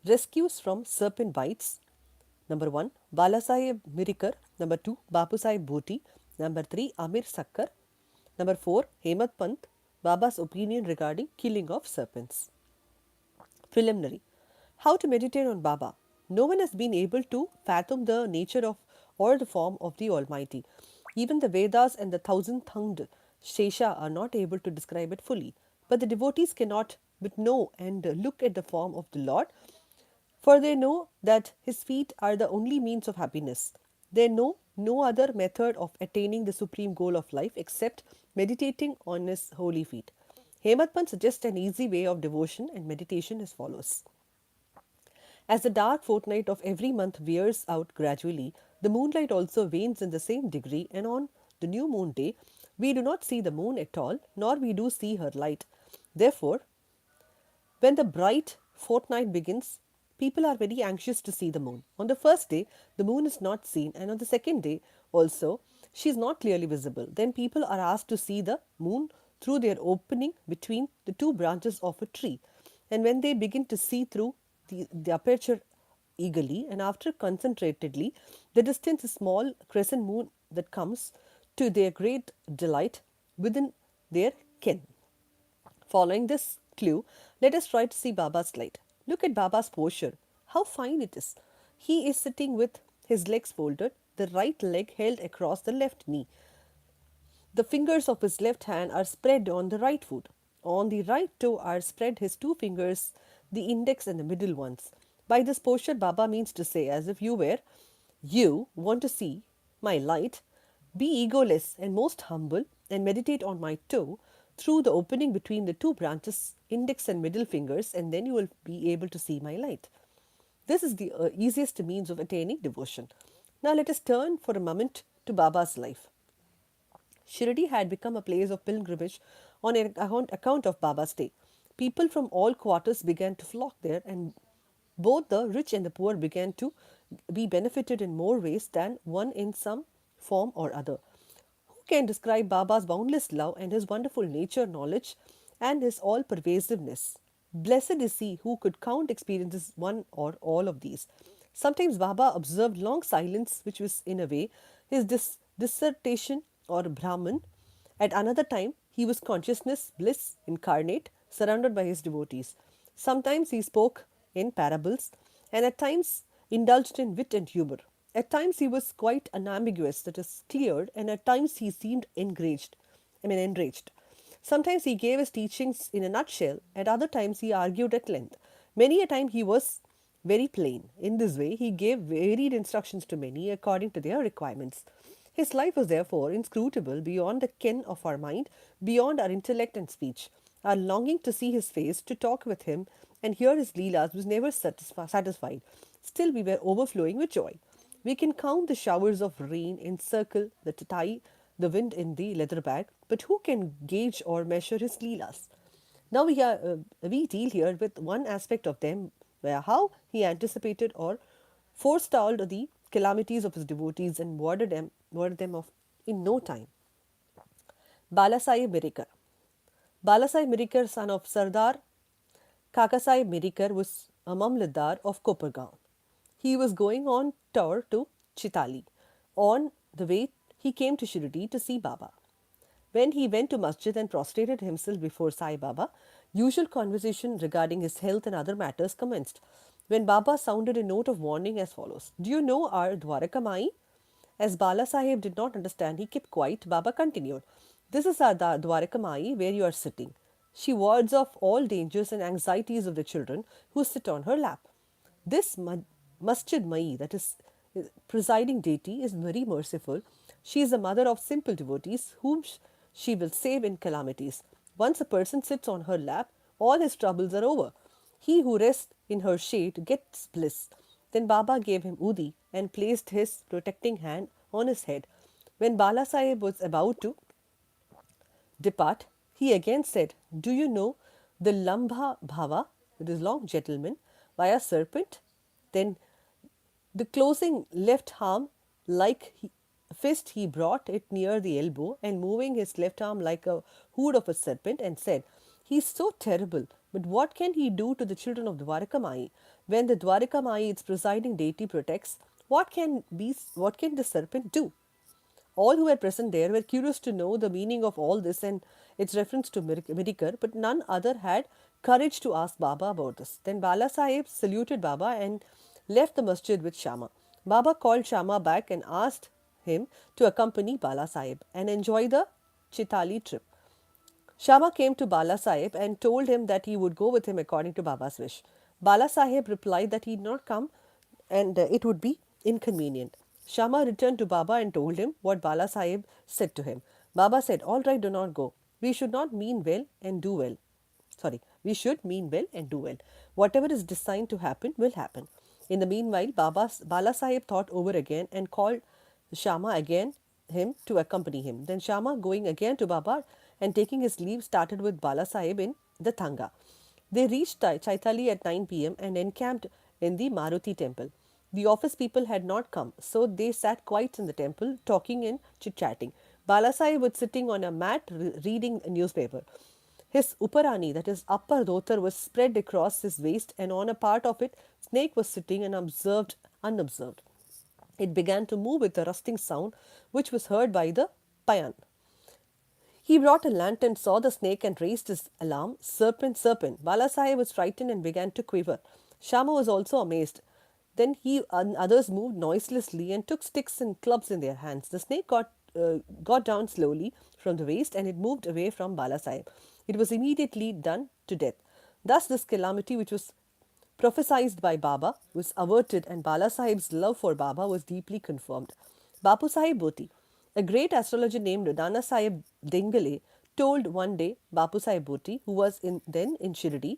Rescues from serpent bites. Number 1, Balasaheb Mirikar. Number 2, Bapusaheb Bhoti. Number 3, Amir Sakkar. Number 4, Hemad Pant. Baba's opinion regarding killing of serpents. Preliminary. How to meditate on Baba. No one has been able to fathom the nature of or the form of the Almighty. Even the Vedas and the thousand tongued Shesha are not able to describe it fully. But the devotees cannot but know and look at the form of the Lord, for they know that his feet are the only means of happiness. They know no other method of attaining the supreme goal of life except meditating on his holy feet. Hemad Pant suggests an easy way of devotion and meditation as follows. As the dark fortnight of every month wears out gradually, the moonlight also wanes in the same degree, and on the new moon day, we do not see the moon at all, nor we do see her light. Therefore, when the bright fortnight begins, people are very anxious to see the moon. On the first day, the moon is not seen, and on the second day also, she is not clearly visible. Then people are asked to see the moon through their opening between the two branches of a tree. And when they begin to see through the aperture eagerly and after concentratedly, the distance is small crescent moon that comes to their great delight within their ken. Following this clue, let us try to see Baba's light. Look at Baba's posture. How fine it is. He is sitting with his legs folded, the right leg held across the left knee. The fingers of his left hand are spread on the right foot. On the right toe are spread his two fingers, the index and the middle ones. By this posture, Baba means to say, as if you were, you want to see my light, be egoless and most humble, and meditate on my toe through the opening between the two branches, index and middle fingers, and then you will be able to see my light. This is the easiest means of attaining devotion. Now let us turn for a moment to Baba's life. Shirdi had become a place of pilgrimage on account of Baba's day. People from all quarters began to flock there, and both the rich and the poor began to be benefited in more ways than one in some form or other. Who can describe Baba's boundless love and his wonderful nature knowledge and his all pervasiveness? Blessed is he who could count experiences one or all of these. Sometimes Baba observed long silence, which was in a way his dissertation or Brahman. At another time, he was consciousness, bliss incarnate, surrounded by his devotees. Sometimes he spoke in parables, and at times indulged in wit and humor. At times he was quite unambiguous, that is, cleared, and at times he seemed enraged. Sometimes he gave his teachings in a nutshell, at other times he argued at length. Many a time he was very plain. In this way, he gave varied instructions to many according to their requirements. His life was therefore inscrutable beyond the ken of our mind, beyond our intellect and speech. Our longing to see his face, to talk with him, and hear his leelas was never satisfied. Still, we were overflowing with joy. We can count the showers of rain encircle the tie the wind in the leather bag, but who can gauge or measure his leelas? Now we deal here with one aspect of them, where how he anticipated or forestalled the calamities of his devotees and warded them off in no time. Balasai Mirikar. Balasai Mirikar, son of Sardar Kakasai Mirikar, was a Mamladar of Kopargaon. He was going on tour to Chitali. On the way, he came to Shirdi to see Baba. When he went to masjid and prostrated himself before Sai Baba, usual conversation regarding his health and other matters commenced. When Baba sounded a note of warning as follows: "Do you know our Dwaraka Mai?" As Bala Sahib did not understand, he kept quiet. Baba continued, "This is our Dwaraka Mai where you are sitting. She wards off all dangers and anxieties of the children who sit on her lap. This Masjid Mai, that is, presiding deity, is very merciful. She is the mother of simple devotees whom she will save in calamities. Once a person sits on her lap, all his troubles are over. He who rests in her shade gets bliss." Then Baba gave him udi and placed his protecting hand on his head. When Bala Sahib was about to depart, he again said, "Do you know the Lambha Bhava, that is long gentleman, by a serpent?" Then the closing left arm like fist, he brought it near the elbow and moving his left arm like a hood of a serpent and said, "He is so terrible But what can he do to the children of Dwarakamai? When the Dwarakamai, its presiding deity, protects, what can the serpent do? All who were present there were curious to know the meaning of all this and its reference to Mirikar, but none other had courage to ask Baba about this. Then Bala Sahib saluted Baba and left the masjid with Shama. Baba called Shama back and asked him to accompany Bala Sahib and enjoy the Chitali trip. Shama came to Bala Sahib and told him that he would go with him according to Baba's wish. Bala Sahib replied that he would not come and it would be inconvenient. Shama returned to Baba and told him what Bala Sahib said to him. Baba said, "All right, do not go. We should not mean well and do well. We should mean well and do well. Whatever is designed to happen will happen." In the meanwhile, Bala Sahib thought over again and called Shama again him to accompany him. Then Shama, going again to Baba and taking his leave, started with Bala Sahib in the Thanga. They reached Chaitali at 9 p.m. and encamped in the Maruti temple. The office people had not come, so they sat quiet in the temple, talking and chit-chatting. Bala Sahib was sitting on a mat reading a newspaper. His uparani, that is upper dhotar, was spread across his waist, and on a part of it, Snake was sitting and unobserved. It began to move with a rustling sound, which was heard by the payan. He brought a lantern, saw the snake, and raised his alarm. "Serpent, serpent!" Balasaheb was frightened and began to quiver. Shama was also amazed. Then he and others moved noiselessly and took sticks and clubs in their hands. The snake got down slowly from the waist and it moved away from Balasaheb. It was immediately done to death. Thus, this calamity, which was prophesied by Baba, was averted, and Bala Sahib's love for Baba was deeply confirmed. Bapu Sahib Bhoti, a great astrologer named Nana Sahib Dengale, told one day Bapu Sahib Bhoti, who was then in Shirdi,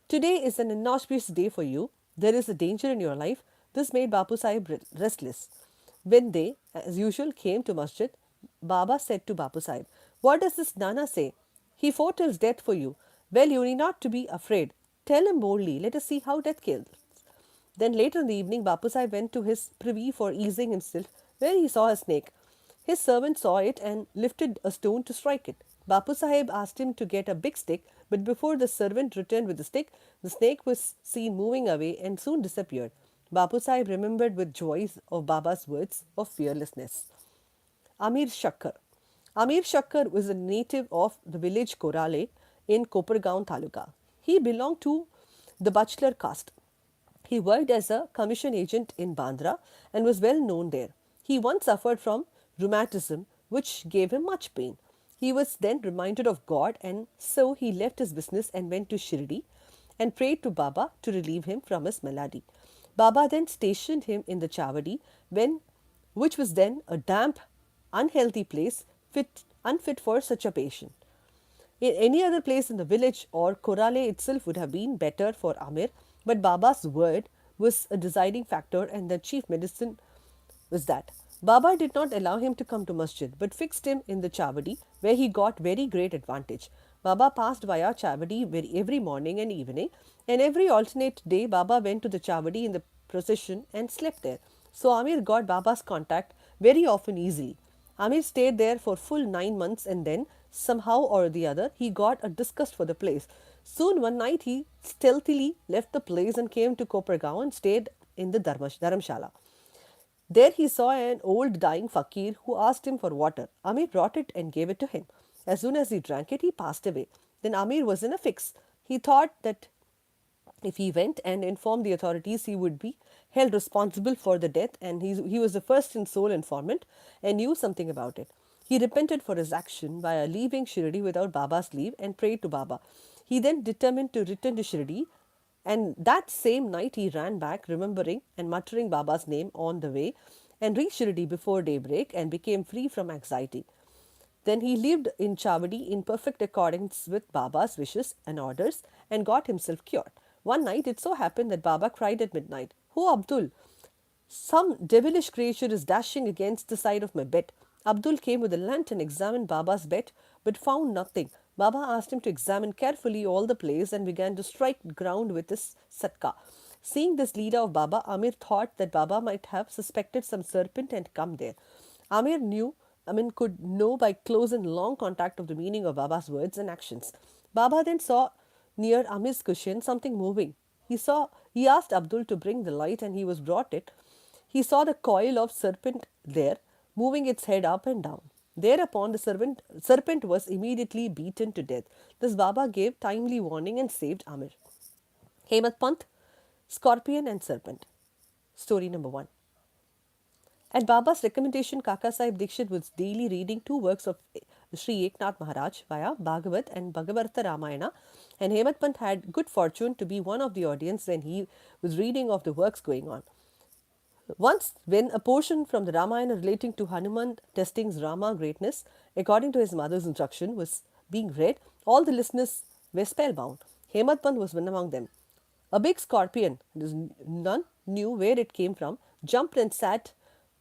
"Today is an inauspicious day for you. There is a danger in your life." This made Bapu Sahib restless. When they, as usual, came to masjid, Baba said to Bapu Sahib, "What does this Nana say? He foretells death for you. Well, you need not to be afraid. Tell him boldly. Let us see how death kills." Then later in the evening, Bapu Sahib went to his privy for easing himself, where he saw a snake. His servant saw it and lifted a stone to strike it. Bapu Sahib asked him to get a big stick, but before the servant returned with the stick, the snake was seen moving away and soon disappeared. Bapu Sahib remembered with joy of Baba's words of fearlessness. Amir Shakkar. Amir Shakkar was a native of the village Korale in Kopargaon Taluka. He belonged to the bachelor caste. He worked as a commission agent in Bandra and was well known there. He once suffered from rheumatism, which gave him much pain. He was then reminded of God, and so he left his business and went to Shirdi and prayed to Baba to relieve him from his malady. Baba then stationed him in the Chavadi, which was then a damp, unhealthy place unfit for such a patient. In any other place in the village or Korale itself would have been better for Amir, but Baba's word was a deciding factor, and the chief medicine was that. Baba did not allow him to come to masjid, but fixed him in the Chavadi, where he got very great advantage. Baba passed via Chavadi every morning and evening, and every alternate day Baba went to the Chavadi in the procession and slept there. So Amir got Baba's contact very often easily. Amir stayed there for full 9 months, and then, somehow or the other, he got a disgust for the place. Soon one night he stealthily left the place and came to Kopargaon and stayed in the Dharamshala. There he saw an old dying fakir who asked him for water. Amir brought it and gave it to him. As soon as he drank it, he passed away. Then Amir was in a fix. He thought that if he went and informed the authorities, he would be held responsible for the death, and he was the first and sole informant and knew something about it. He repented for his action by leaving Shirdi without Baba's leave and prayed to Baba. He then determined to return to Shirdi, and that same night he ran back, remembering and muttering Baba's name on the way, and reached Shirdi before daybreak and became free from anxiety. Then he lived in Chavadi in perfect accordance with Baba's wishes and orders and got himself cured. One night it so happened that Baba cried at midnight, "Oh Abdul, some devilish creature is dashing against the side of my bed." Abdul came with a lantern, examined Baba's bed, but found nothing. Baba asked him to examine carefully all the place and began to strike ground with his satka. Seeing this leader of Baba, Amir thought that Baba might have suspected some serpent and come there. Amir could know by close and long contact of the meaning of Baba's words and actions. Baba then saw near Amir's cushion something moving. He asked Abdul to bring the light and he was brought it. He saw the coil of serpent there, moving its head up and down. Thereupon the serpent was immediately beaten to death. Thus Baba gave timely warning and saved Amir. Hemat Pant, Scorpion and Serpent. Story number 1. At Baba's recommendation, Kaka Sahib Dikshit was daily reading two works of Sri Eknath Maharaj via Bhagavat and Bhagavartha Ramayana, and Hemat Pant had good fortune to be one of the audience when he was reading of the works going on. Once, when a portion from the Ramayana relating to Hanuman testing Rama greatness, according to his mother's instruction, was being read, all the listeners were spellbound. Hemat Pant was one among them. A big scorpion, none knew where it came from, jumped and sat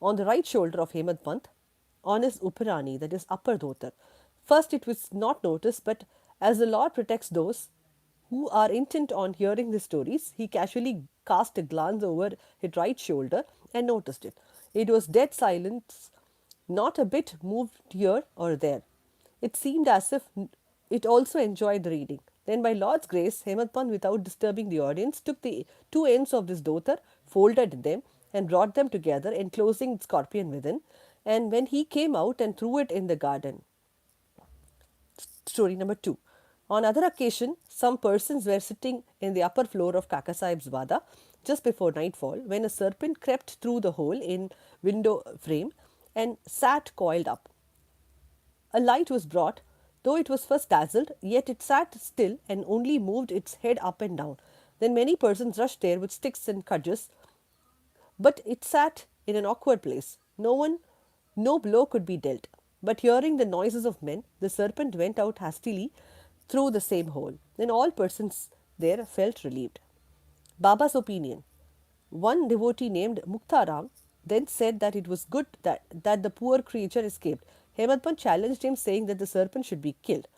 on the right shoulder of Hemat Pant, on his upperani, that is upper dhotar. First it was not noticed, but as the Lord protects those who are intent on hearing the stories, he casually cast a glance over his right shoulder and noticed it. It was dead silence, not a bit moved here or there. It seemed as if it also enjoyed the reading. Then, by Lord's grace, Hemat Pant, without disturbing the audience, took the two ends of this dhotar, folded them, and brought them together, enclosing the scorpion within. And when he came out and threw it in the garden. Story number 2. On other occasion, some persons were sitting in the upper floor of Kaka Sahib's Vada just before nightfall when a serpent crept through the hole in window frame and sat coiled up. A light was brought, though it was first dazzled, yet it sat still and only moved its head up and down. Then many persons rushed there with sticks and cudgels, but it sat in an awkward place. No blow could be dealt. But hearing the noises of men, the serpent went out hastily through the same hole. Then all persons there felt relieved. Baba's opinion. One devotee named Muktaram then said that it was good that the poor creature escaped. Hemadpant challenged him, saying that the serpent should be killed.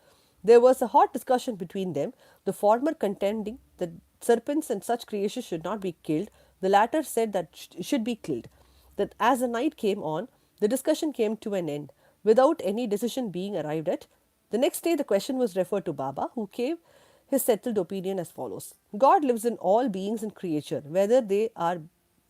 There was a hot discussion between them, the former contending that serpents and such creatures should not be killed, the latter said that should be killed. That as the night came on, the discussion came to an end, without any decision being arrived at. The next day, the question was referred to Baba, who gave his settled opinion as follows. God lives in all beings and creature, whether they are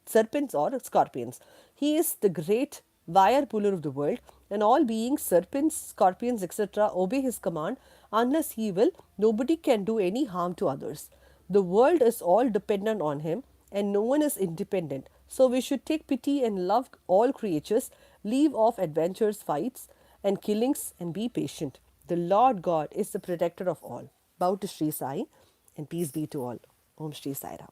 serpents or scorpions. He is the great wire puller of the world, and all beings, serpents, scorpions, etc., obey his command. Unless he will, nobody can do any harm to others. The world is all dependent on him, and no one is independent. So we should take pity and love all creatures, leave off adventures, fights, and killings, and be patient. The Lord God is the protector of all. Bow to Sri Sai, and peace be to all. Om Sri Sai Ram.